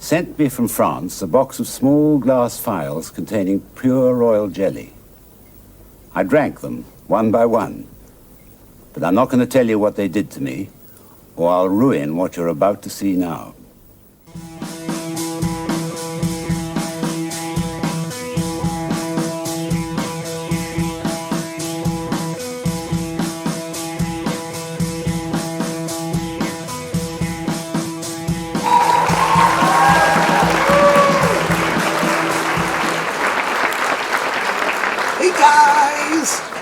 sent me from France a box of small glass phials containing pure royal jelly. I drank them, one by one. But I'm not going to tell you what they did to me, or I'll ruin what you're about to see now.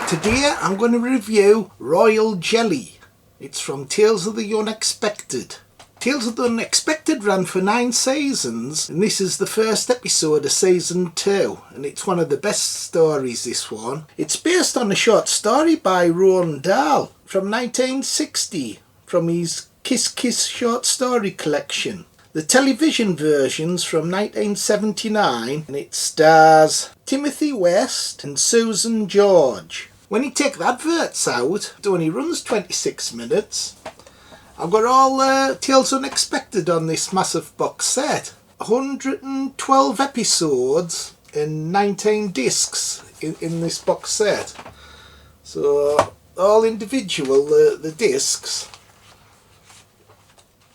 Today I'm going to review Royal Jelly. It's from Tales of the Unexpected. Tales of the Unexpected ran for 9 seasons, and this is the first episode of season 2, and it's one of the best stories, this one. It's based on a short story by Roald Dahl from 1960 from his Kiss Kiss short story collection. The television version's from 1979, and it stars Timothy West and Susan George. When you take the adverts out, it only runs 26 minutes. I've got all Tales Unexpected on this massive box set. 112 episodes and 19 discs in this box set. So all individual, the discs.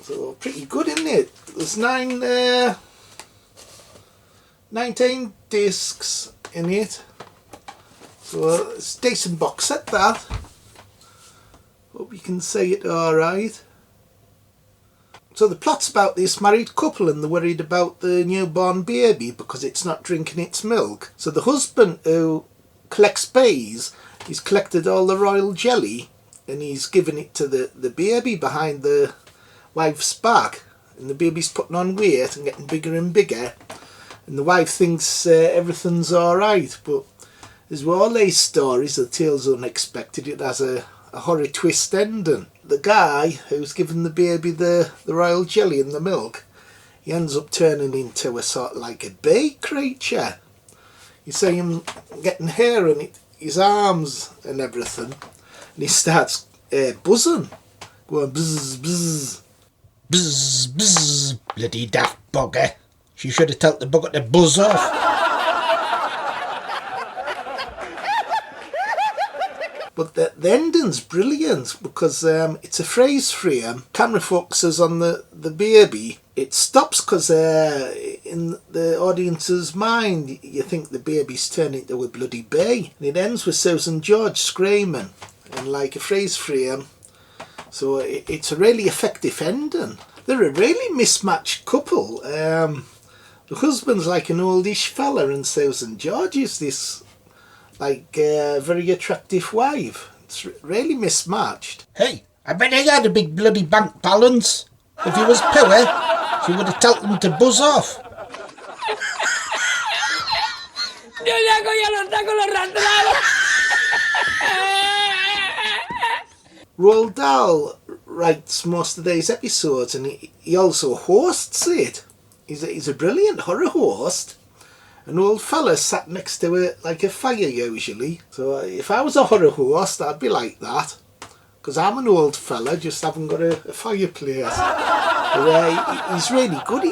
So pretty good, isn't it? There's 19 discs in it. So it's a decent box set, that. Hope you can see it alright. So the plot's about this married couple, and they're worried about the newborn baby because it's not drinking its milk. So the husband, who collects bees, he's collected all the royal jelly and he's given it to the baby behind the wife's back. And the baby's putting on weight and getting bigger and bigger. And the wife thinks everything's alright, but as with all these stories, the Tales Unexpected, it has a horror twist ending. The guy who's given the baby the royal jelly and the milk, he ends up turning into a sort of like a bee creature. You see him getting hair on his arms and everything, and he starts buzzing, going buzz, buzz. Buzz, buzz, bloody daft bugger. She should have told the bugger to buzz off. But the ending's brilliant because it's a freeze frame. Camera focuses on the baby. It stops because in the audience's mind you think the baby's turning into a bloody bee. And it ends with Susan George screaming in like a freeze frame. So it's a really effective ending. They're a really mismatched couple. The husband's like an oldish fella and Susan George is this like very attractive wife. It's really mismatched. Hey, I bet he had a big bloody bank balance. If he was poor, she would have told him to buzz off. Roald Dahl writes most of these episodes, and he also hosts it. He's a brilliant horror host. An old fella sat next to it like a fire usually. So if I was a horror host, I'd be like that. Because I'm an old fella, just haven't got a fireplace. But, he's really good.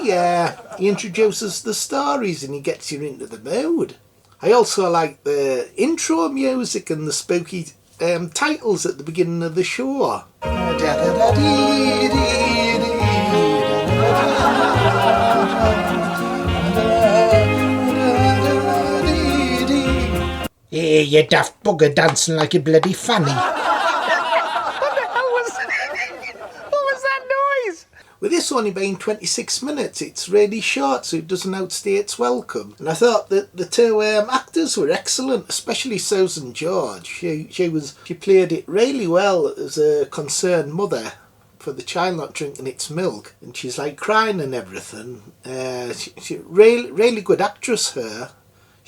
He introduces the stories and he gets you into the mood. I also like the intro music and the spooky titles at the beginning of the show. Hey, you daft bugger dancing like a bloody fanny. What the hell was that? What was that noise? With this only being 26 minutes, it's really short, so it doesn't outstay its welcome. And I thought that the two actors were excellent, especially Susan George. She played it really well as a concerned mother for the child not drinking its milk, and she's like crying and everything. She really good actress, her.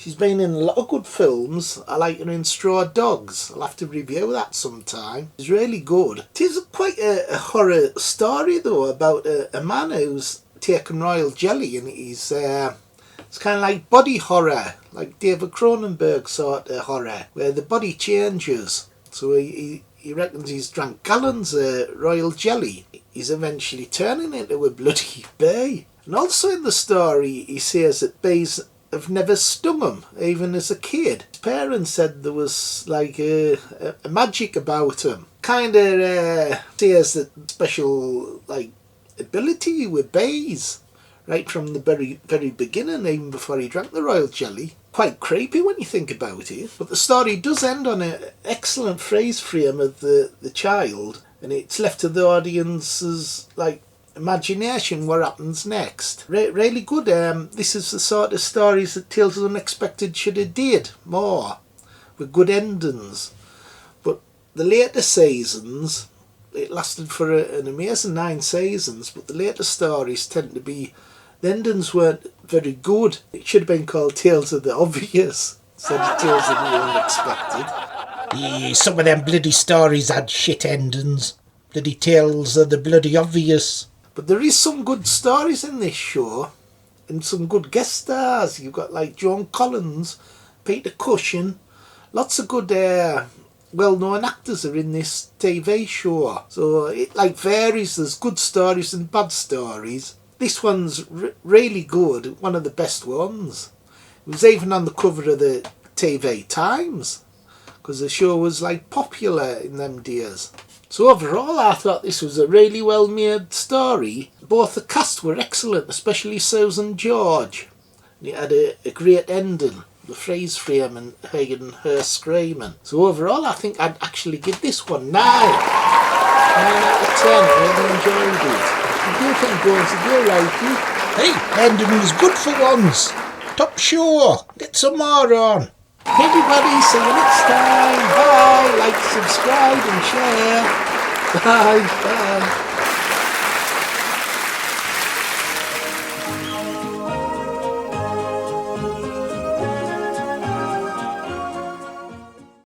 She's been in a lot of good films. I like her in Straw Dogs. I'll have to review that sometime. It's really good. It is quite a horror story though, about a man who's taken royal jelly, and it's kind of like body horror, like David Cronenberg sort of horror, where the body changes. So he reckons he's drank gallons of royal jelly. He's eventually turning into a bloody bee. And also in the story he says that bees have never stung him, even as a kid. His parents said there was like a magic about him. Kind of says that special like ability with bees, right from the very beginning, even before he drank the royal jelly. Quite creepy when you think about it. But the story does end on an excellent phrase frame of the child, and it's left to the audience's like imagination what happens next. Really good. This is the sort of stories that Tales of the Unexpected should have did more, with good endings. But the later seasons, it lasted for an amazing 9 seasons, but the later stories tend to be, the endings weren't very good. It should have been called Tales of the Obvious instead of Tales of the Unexpected. Yeah, some of them bloody stories had shit endings. Bloody Tales of the Bloody Obvious. But there is some good stories in this show, and some good guest stars. You've got like Joan Collins, Peter Cushing, lots of good well-known actors are in this TV show. So it like varies. There's good stories and bad stories. This one's really good, one of the best ones. It was even on the cover of the TV Times, because the show was like popular in them days. So overall I thought this was a really well made story. Both the cast were excellent, especially Susan George. And it had a great ending, the freeze frame and her screaming. So overall I think I'd actually give this one 9. 9 out of 10, really enjoyed it. What do you think, Bones? Did you like it? Hey, ending was good for once. Top show. Get some more on. Everybody, see you next time. Bye. Like, subscribe and share. Bye. Bye.